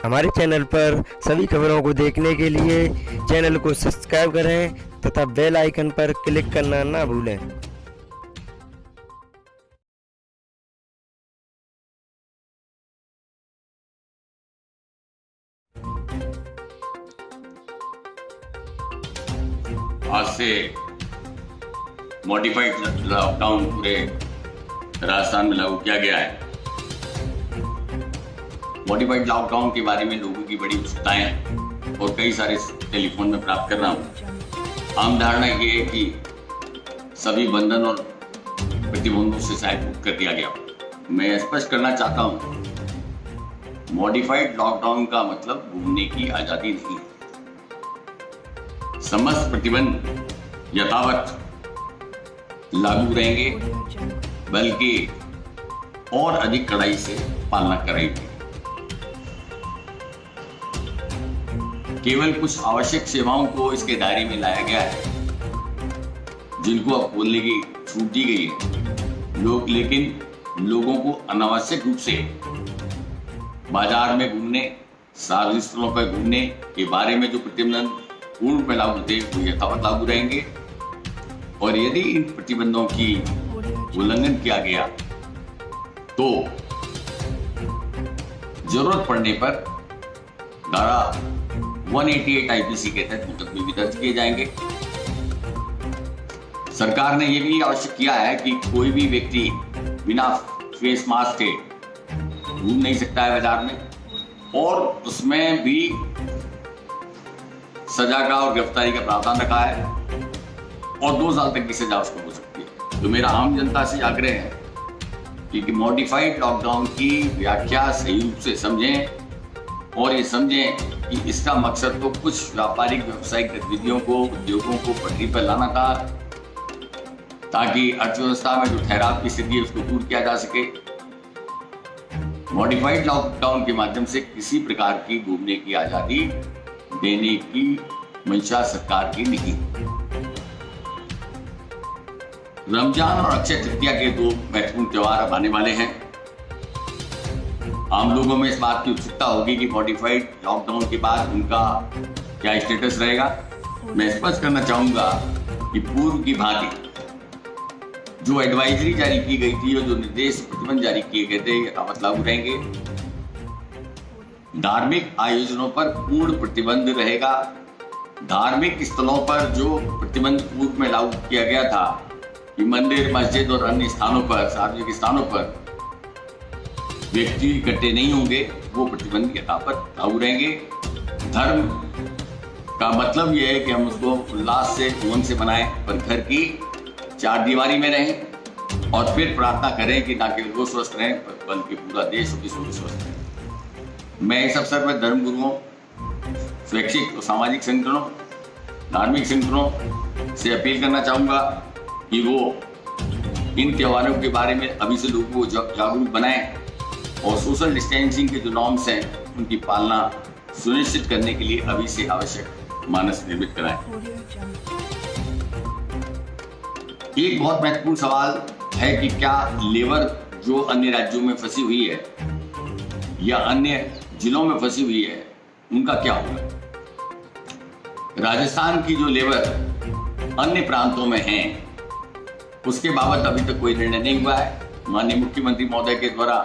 हमारे चैनल पर सभी खबरों को देखने के लिए चैनल को सब्सक्राइब करें तथा बेल आइकन पर क्लिक करना ना भूलें। आज से मॉडिफाइड लॉकडाउन पूरे राजस्थान में लागू किया गया है। मॉडिफाइड लॉकडाउन के बारे में लोगों की बड़ी उत्सुकताएं हैं और कई सारे टेलीफोन में प्राप्त कर रहा हूँ। आम धारणा ये है कि सभी बंधन और प्रतिबंधों से शायद मुक्त कर दिया गया। मैं स्पष्ट करना चाहता हूँ, मॉडिफाइड लॉकडाउन का मतलब घूमने की आजादी नहीं है। समस्त प्रतिबंध यथावत लागू रहेंगे, बल्कि और अधिक कड़ाई से पालना कराएंगे। केवल कुछ आवश्यक सेवाओं को इसके दायरे में लाया गया है, जिनको अब खोलने की छूट दी गई है। लेकिन लोगों को अनावश्यक रूप से बाजार में घूमने, सार्वजनिक स्थलों पर घूमने के बारे में जो प्रतिबंध पूर्ण में लागू थे वो यथावत लागू रहेंगे। और यदि इन प्रतिबंधों की उल्लंघन किया गया तो जरूरत पड़ने पर धारा 188 आईपीसी के तहत मुकदमे भी दर्ज किए जाएंगे। सरकार ने यह भी आवश्यक किया है कि कोई भी व्यक्ति बिना फेस मास्क के घूम नहीं सकता है बाजार में, और उसमें भी सजा का और गिरफ्तारी का प्रावधान रखा है और 2 साल तक की सजा उसको हो सकती है। तो मेरा आम जनता से आग्रह है कि मॉडिफाइड लॉकडाउन की व्याख्या सही रूप से समझें और ये समझें कि इसका मकसद तो कुछ व्यापारिक व्यवसायिक गतिविधियों को, उद्योगों को पटरी पर लाना था, ताकि अर्थव्यवस्था में जो ठहराव की स्थिति है उसको दूर किया जा सके। मॉडिफाइड लॉकडाउन के माध्यम से किसी प्रकार की घूमने की आजादी देने की मंशा सरकार की नहीं। रमजान और अक्षय तृतीया के 2 महत्वपूर्ण त्योहार अब आने वाले हैं। आम लोगों में इस बात की उत्सुकता होगी कि मॉडिफाइड लॉकडाउन के बाद उनका क्या स्टेटस रहेगा। मैं स्पष्ट करना चाहूंगा कि पूर्व की भांति जो एडवाइजरी जारी की गई थी और जो निर्देश प्रतिबंध जारी किए गए थे यथावत लागू रहेंगे। धार्मिक आयोजनों पर पूर्ण प्रतिबंध रहेगा। धार्मिक स्थलों पर जो प्रतिबंध पूर्व में लागू किया गया था कि मंदिर, मस्जिद और अन्य स्थानों पर, सार्वजनिक स्थानों पर व्यक्ति इकट्ठे नहीं होंगे, वो प्रतिबंध यथावत लागू रहेंगे। धर्म का मतलब यह है कि हम उसको उल्लास से, उमंग से मनाएं, पर घर की 4 दीवारी में रहें और फिर प्रार्थना करें कि ना केवल वो स्वस्थ रहें बल्कि पूरा देश और विश्व स्वस्थ रहे। मैं इस अवसर पर धर्मगुरुओं, स्वैच्छिक और सामाजिक संगठनों, धार्मिक संगठनों से अपील करना चाहूंगा कि वो इन त्योहारों के बारे में अभी से लोगों को जागरूक बनाएं और सोशल डिस्टेंसिंग के जो नॉर्म्स हैं उनकी पालना सुनिश्चित करने के लिए अभी से आवश्यक मानस निर्मित कराएं। एक बहुत महत्वपूर्ण सवाल है कि क्या लेबर जो अन्य राज्यों में फंसी हुई है या अन्य जिलों में फंसी हुई है, उनका क्या होगा। राजस्थान की जो लेबर अन्य प्रांतों में हैं, उसके बाबत अभी तक कोई निर्णय नहीं हुआ है। माननीय मुख्यमंत्री महोदय के द्वारा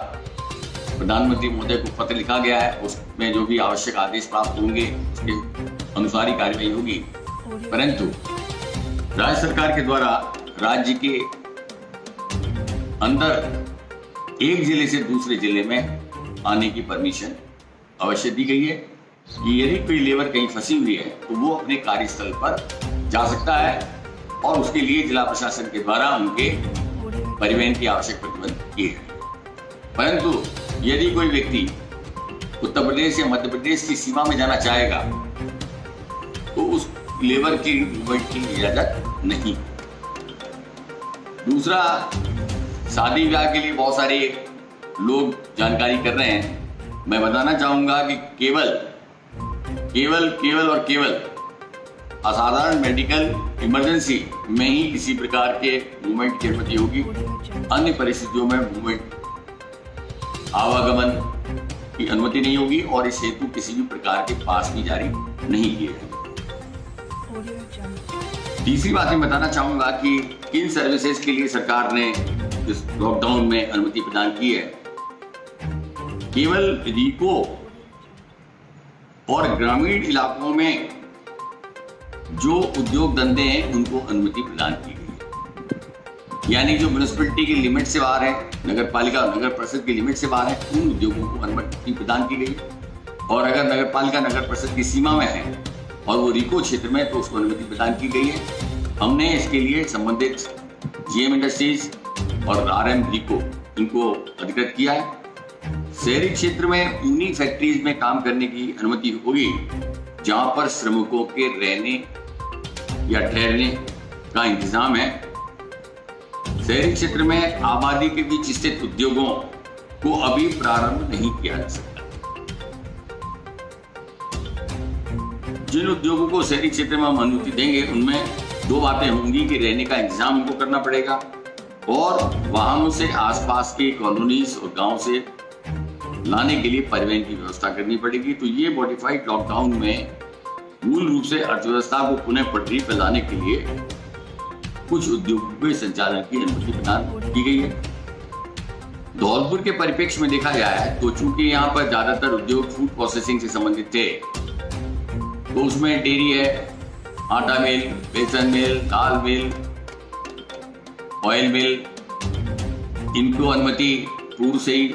प्रधानमंत्री महोदय को पत्र लिखा गया है, उसमें जो भी आवश्यक आदेश प्राप्त होंगे उसके अनुसार ही कार्रवाई होगी। परंतु राज्य सरकार के द्वारा राज्य के अंदर एक जिले से दूसरे जिले में आने की परमिशन अवश्य दी गई है कि यदि कोई लेबर कहीं फंसी हुई है तो वो अपने कार्यस्थल पर जा सकता है और उसके लिए जिला प्रशासन के द्वारा उनके परिवहन की आवश्यक प्रतिबंध किए हैं। परंतु यदि कोई व्यक्ति उत्तर प्रदेश या मध्य प्रदेश की सीमा में जाना चाहेगा तो उस लेबर की मूवमेंट की इजाजत नहीं। दूसरा, शादी विवाह के लिए बहुत सारे लोग जानकारी कर रहे हैं। मैं बताना चाहूंगा कि केवल असाधारण मेडिकल इमरजेंसी में ही किसी प्रकार के मूवमेंट की अनुमति होगी। अन्य परिस्थितियों में मूवमेंट, आवागमन की अनुमति नहीं होगी और इस हेतु किसी भी प्रकार के पास भी जारी नहीं किए जाएंगे। तीसरी बात मैं बताना चाहूंगा कि किन सर्विसेज के लिए सरकार ने इस लॉकडाउन में अनुमति प्रदान की है। केवल रीको और ग्रामीण इलाकों में जो उद्योग धंधे हैं उनको अनुमति प्रदान की गई है, यानी जो म्युनिसिपैलिटी की लिमिट से बाहर है, नगर पालिका नगर परिषद की लिमिट से बाहर है, उन उद्योगों को अनुमति प्रदान की गई। और अगर नगर पालिका नगर परिषद की सीमा में है और वो रीको क्षेत्र में, तो उसको अनुमति प्रदान की गई है। हमने इसके लिए संबंधित जीएम इंडस्ट्रीज और आरएम रीको इनको अधिकृत किया है। शहरी क्षेत्र में उन्हीं फैक्ट्रीज में काम करने की अनुमति होगी जहां पर श्रमिकों के रहने या ठहरने का इंतजाम है। शहरी क्षेत्र में आबादी के बीच स्थित उद्योगों को अभी प्रारंभ नहीं किया जा सकता। जिन उद्योगों को शहरी क्षेत्र में हम अनुमति देंगे उनमें दो बातें होंगी कि रहने का इंतजाम उनको करना पड़ेगा और वाहनों से आसपास के कॉलोनीज और गांव से लाने के लिए परिवहन की व्यवस्था करनी पड़ेगी। तो ये मॉडिफाइड लॉकडाउन में मूल रूप से अर्थव्यवस्था को पुनः पटरी पर लाने के लिए कुछ उद्योगों के संचालन की अनुमति प्रदान की गई है। धौलपुर के परिप्रेक्ष्य में देखा गया है तो चूंकि यहाँ पर ज्यादातर उद्योग फूड प्रोसेसिंग से संबंधित थे, तो उसमें डेयरी है, आटा मिल, बेसन मिल, दाल मिल, ऑयल मिल, इनको अनुमति पूर्व से ही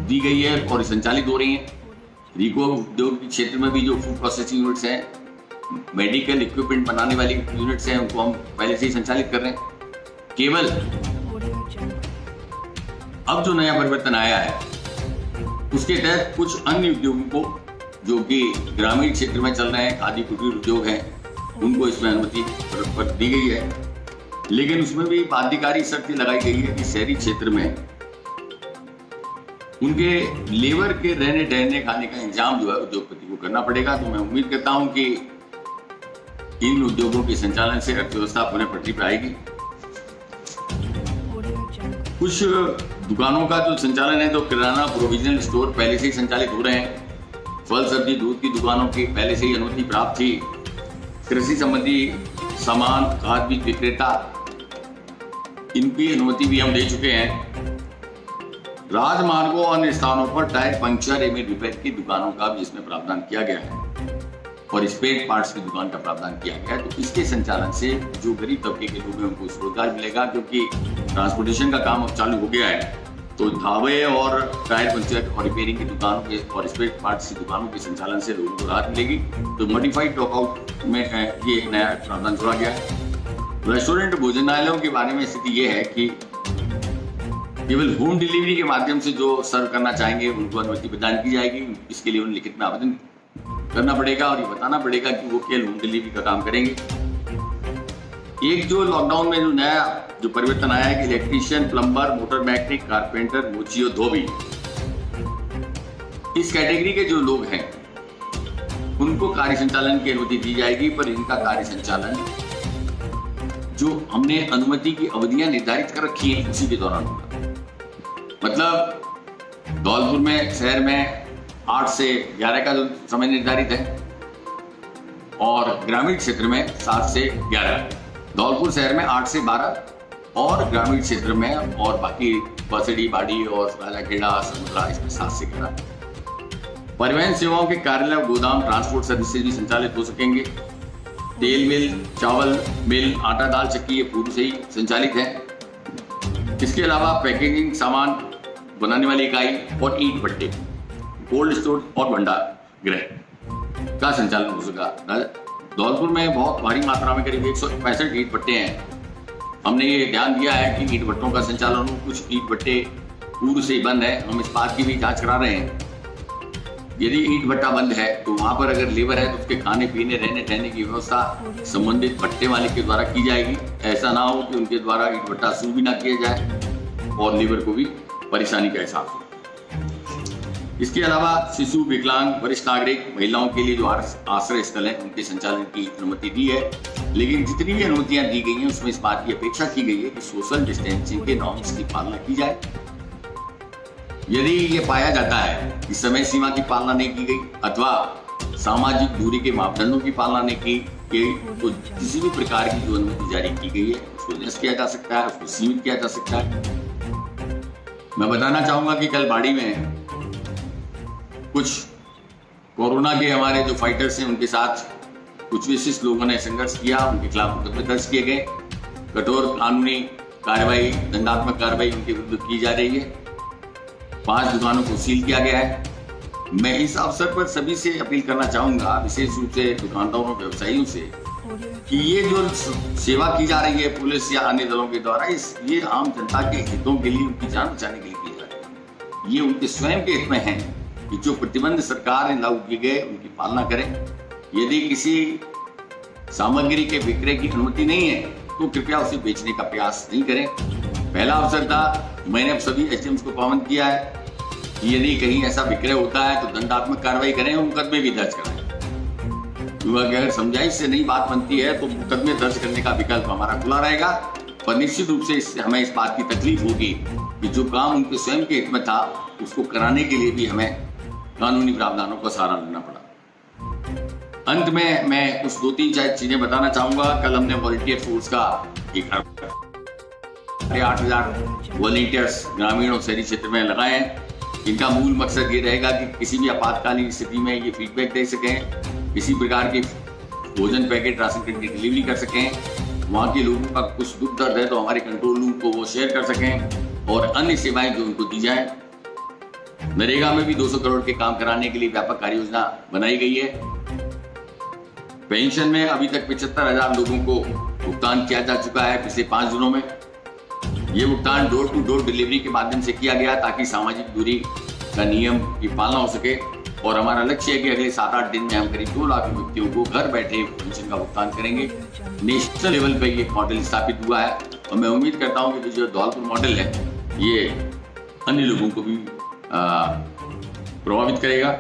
दी गई है और संचालित हो रही है। रीको उद्योग के क्षेत्र में भी जो फूड प्रोसेसिंग यूनिट्स हैं, मेडिकल इक्विपमेंट बनाने वाली यूनिट्स हैं, उनको हम पहले से ही संचालित कर रहे हैं। केवल अब जो नया परिवर्तन आया है उसके तहत कुछ अन्य उद्योगों को जो कि ग्रामीण क्षेत्र में चल रहे हैं, खादी कुटीर उद्योग हैं, उनको इसमें अनुमति दी गई है। लेकिन उसमें भी बाध्यकारी शर्त लगाई गई है कि शहरी क्षेत्र में उनके लेबर के रहने ठहरने खाने का इंतजाम जो है उद्योगपति को करना पड़ेगा। तो मैं उम्मीद करता हूं कि इन उद्योगों के संचालन से अर्थव्यवस्था पुनः पटरी पर आएगी। कुछ दुकानों का जो संचालन है, तो किराना प्रोविजनल स्टोर पहले से ही संचालित हो रहे हैं। फल सब्जी दूध की दुकानों की पहले से ही अनुमति प्राप्त थी। कृषि संबंधी सामान, खाद बीज विक्रेता, इनकी अनुमति भी हम दे चुके हैं। राजमार्गों और अन्य स्थानों पर टायर पंक्चर एवं रिपेयर की दुकानों का भी इसमें प्रावधान किया गया है और स्पेयर पार्ट्स की दुकान का प्रावधान किया गया है। तो इसके संचालन से जो गरीब तबके के लोग हैं उनको रोजगार मिलेगा, क्योंकि ट्रांसपोर्टेशन का काम अब चालू हो गया है। तो ढाबे और टायर पंक्चर और रिपेयरिंग की दुकानों के और स्पेयर पार्ट्स की दुकानों के संचालन से लोगों को राहत मिलेगी। तो मॉडिफाइड लॉकआउट में ये नया प्रावधान जोड़ा गया है। रेस्टोरेंट भोजनालयों के बारे में स्थिति ये है कि केवल होम डिलीवरी के माध्यम से जो सर्व करना चाहेंगे उनको अनुमति प्रदान की जाएगी। इसके लिए उन्हें लिखित में आवेदन करना पड़ेगा और ये बताना पड़ेगा कि वो केवल होम डिलीवरी का काम करेंगे। एक जो लॉकडाउन में जो नया जो परिवर्तन आया है कि electrician, plumber, motor mechanic, carpenter, मोची और धोबी, इस कैटेगरी के जो लोग हैं उनको कार्य संचालन की अनुमति दी जाएगी, पर इनका कार्य संचालन जो हमने अनुमति की अवधियां निर्धारित कर रखी हैं उसी के दौरान होगा। मतलब धौलपुर में शहर में 8 से 11 का जो समय निर्धारित है और ग्रामीण क्षेत्र में 7 से 11। धौलपुर शहर में 8 से 12 और ग्रामीण क्षेत्र में और बाकी बसड़ी, बाड़ी और राजाखेड़ा, समुद्रा इसमें 7 से 11। परिवहन सेवाओं के कार्यालय, गोदाम, ट्रांसपोर्ट सर्विसेज भी संचालित हो सकेंगे। तेल मिल, चावल मिल, आटा दाल चक्की ये पूर्व से ही संचालित है। इसके अलावा पैकेजिंग सामान बनाने वाली इकाई और ईंट भट्टे, कोल्ड स्टोर और भंडार गृह का संचालन हो सका। धौलपुर में बहुत भारी मात्रा में करीब 165 ईंट भट्टे हैं। हमने ये ध्यान दिया है कि ईंट भट्टों का संचालन हो, कुछ ईंट भट्टे पूर्व से ही बंद है। हम इस बात की भी जांच करा रहे हैं। यदि ईंट भट्टा बंद है तो वहां पर अगर लेबर है तो उसके खाने पीने, रहने ठहरने की व्यवस्था संबंधित भट्टे मालिक के द्वारा की जाएगी। ऐसा ना हो कि उनके द्वारा ईंट भट्टा शुरू भी ना किया जाए और लेबर को भी परेशानी का एहसास हो। इसके अलावा शिशु, विकलांग, वरिष्ठ नागरिक, महिलाओं के लिए जो आश्रय स्थल है उनके संचालन की अनुमति दी है। लेकिन जितनी भी अनुमतियां दी गई हैं उसमें इस बात की अपेक्षा की गई है कि सोशल डिस्टेंसिंग के नॉर्म्स की पालना की जाए यदि ये पाया जाता है कि समय सीमा की पालना नहीं की गई अथवा सामाजिक दूरी के मापदंडों की पालना नहीं की गई, तो किसी भी प्रकार की जो अनुमति जारी की गई है उसको निरस्त किया जा सकता है, उसको सीमित किया जा सकता है। मैं बताना चाहूंगा कि कल बाड़ी में कुछ कोरोना के हमारे जो फाइटर्स हैं उनके साथ कुछ विशिष्ट लोगों ने संघर्ष किया, उनके खिलाफ मुकदमे दर्ज किए गए, कठोर कानूनी कार्रवाई, दंडात्मक कार्रवाई उनके विरुद्ध की जा रही है। 5 दुकानों को सील किया गया है। मैं इस अवसर पर सभी से अपील करना चाहूंगा, विशेष रूप से दुकानदारों, व्यवसायियों से, कि ये जो सेवा की जा रही है पुलिस या अन्य दलों के द्वारा, ये आम जनता के हितों के लिए, उनकी जान बचाने के लिए की जा रही है। ये उनके स्वयं के हित में है कि जो प्रतिबंध सरकार ने लागू किए गए उनकी पालना करें। यदि किसी सामग्री के विक्रय की अनुमति नहीं है तो कृपया उसे बेचने का प्रयास नहीं करें। पहला अवसर था, मैंने अब सभी एसडीएम्स को पाबंद किया है कि यदि कहीं ऐसा विक्रय होता है तो दंडात्मक कार्रवाई करें और मुकदमे भी दर्ज कराएं। अगर समझाइश से नहीं बात बनती है तो मुकदमे दर्ज करने का विकल्प हमारा खुला रहेगा, पर निश्चित रूप से हमें इस बात की तकलीफ होगी कि जो काम उनके स्वयं के हित में था उसको कराने के लिए भी हमें कानूनी प्रावधानों का सहारा लेना पड़ा। अंत में मैं कुछ 2-3 चीजें बताना चाहूंगा। कल हमने वॉलंटियर फोर्स का 8,000 वॉलंटियर्स ग्रामीण और शहरी क्षेत्र में लगाए हैं। इनका मूल मकसद ये रहेगा कि किसी भी आपातकालीन स्थिति में ये फीडबैक दे सकें, किसी प्रकार के भोजन पैकेट, राशन किट की डिलीवरी कर सकें, वहाँ के लोगों का कुछ दुख दर्द है तो हमारे कंट्रोल रूम को वो शेयर कर सकें, और अन्य सेवाएं जो उनको दी जाएं। नरेगा में भी 200 करोड़ के काम कराने के लिए व्यापक कार्य योजना बनाई गई है। पेंशन में अभी तक 75,000 लोगों को भुगतान किया जा चुका है पिछले 5 दिनों में। ये भुगतान डोर टू डोर डिलीवरी के माध्यम से किया गया ताकि सामाजिक दूरी का नियम की पालना हो सके, और हमारा लक्ष्य है कि अगले 7-8 दिन में हम करीब 2 लाख व्यक्तियों को घर बैठे पेंशन का भुगतान करेंगे। नेशनल लेवल पे ये मॉडल स्थापित हुआ है और मैं उम्मीद करता हूँ कि जो धौलपुर मॉडल है ये अन्य लोगों को भी प्रभावित करेगा।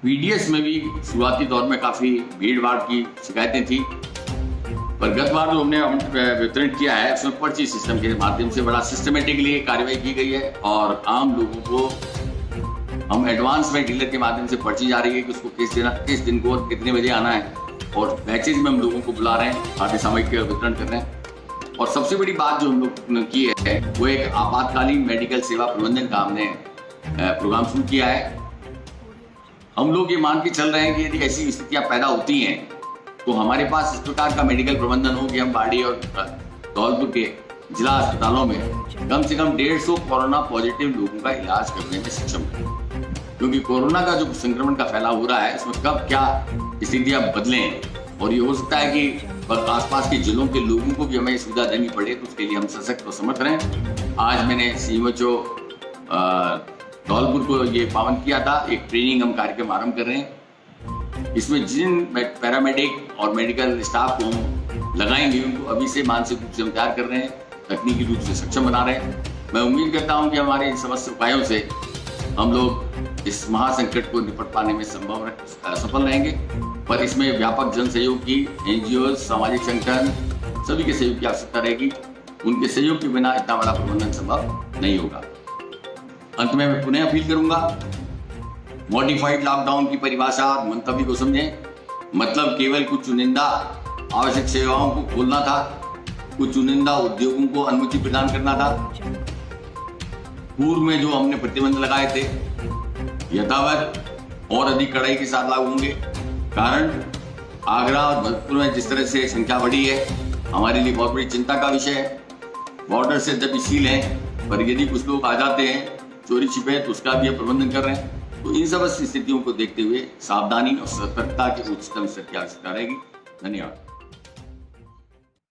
पीडीएस में भी शुरुआती दौर में काफी भीड़ भाड़ की शिकायतें थी, पर गत बार जो हमने वितरण किया है उसमें पर्ची सिस्टम के माध्यम से बड़ा सिस्टमेटिकली कार्रवाई की गई है, और आम लोगों को हम एडवांस में डीलर के माध्यम से पर्ची जा रही है कि उसको किस दिन को कितने बजे आना है, और बैचेज में हम लोगों को बुला रहे हैं, खाद्य सामग्री का वितरण कर रहे हैं। और सबसे बड़ी बात जो हम लोग ने की है वो एक आपातकालीन मेडिकल सेवा प्रबंधन का हमने प्रोग्राम शुरू किया है। हम लोग ये मान के चल रहे हैं कि यदि ऐसी स्थितियां पैदा होती हैं तो हमारे पास इस प्रकार का मेडिकल प्रबंधन हो कि हम बाड़ी और धौलपुर के जिला अस्पतालों में कम से कम 150 कोरोना पॉजिटिव लोगों का इलाज करने में सक्षम हैं। क्योंकि कोरोना का जो संक्रमण का फैलाव हो रहा है इसमें कब क्या स्थितियां बदलें, और ये हो सकता है कि आसपास के जिलों के लोगों को भी हमें सुविधा देनी पड़े, तो उसके लिए हम सशक्त और समर्थ रहें। आज मैंने सीएमएचओ धौलपुर को ये पाबंद किया था। एक ट्रेनिंग हम कार्यक्रम आरंभ कर रहे हैं, इसमें जिन पैरामेडिक और मेडिकल स्टाफ को हम लगाएंगे उनको अभी से मानसिक रूप से हम तैयार कर रहे हैं, तकनीकी रूप से सक्षम बना रहे हैं। मैं उम्मीद करता हूं कि हमारे इन समस्त उपायों से हम लोग इस महासंकट को निपट पाने में सफल रहेंगे, पर इसमें व्यापक जन सहयोग की, एनजीओ, सामाजिक संगठन सभी के सहयोग की आवश्यकता रहेगी। उनके सहयोग के बिना इतना बड़ा प्रबंधन संभव नहीं होगा। अंत में मैं पुनः अपील करूंगा, मॉडिफाइड लॉकडाउन की परिभाषा और मंतव्य को समझें। मतलब केवल कुछ चुनिंदा आवश्यक सेवाओं को खोलना था, कुछ चुनिंदा उद्योगों को अनुमति प्रदान करना था। पूर्व में जो हमने प्रतिबंध लगाए थे यथावत और अधिक कड़ाई के साथ लागू होंगे। कारण आगरा और भरतपुर में जिस तरह से संख्या बढ़ी है हमारे लिए बहुत बड़ी चिंता का विषय है। बॉर्डर से जब सील है, पर यदि कुछ लोग आ जाते हैं चोरी छिपे तो उसका भी हम प्रबंधन कर रहे हैं। तो इन सब स्थितियों को देखते हुए सावधानी और सतर्कता के उच्चतम स्तर की आवश्यकता रहेगी। धन्यवाद।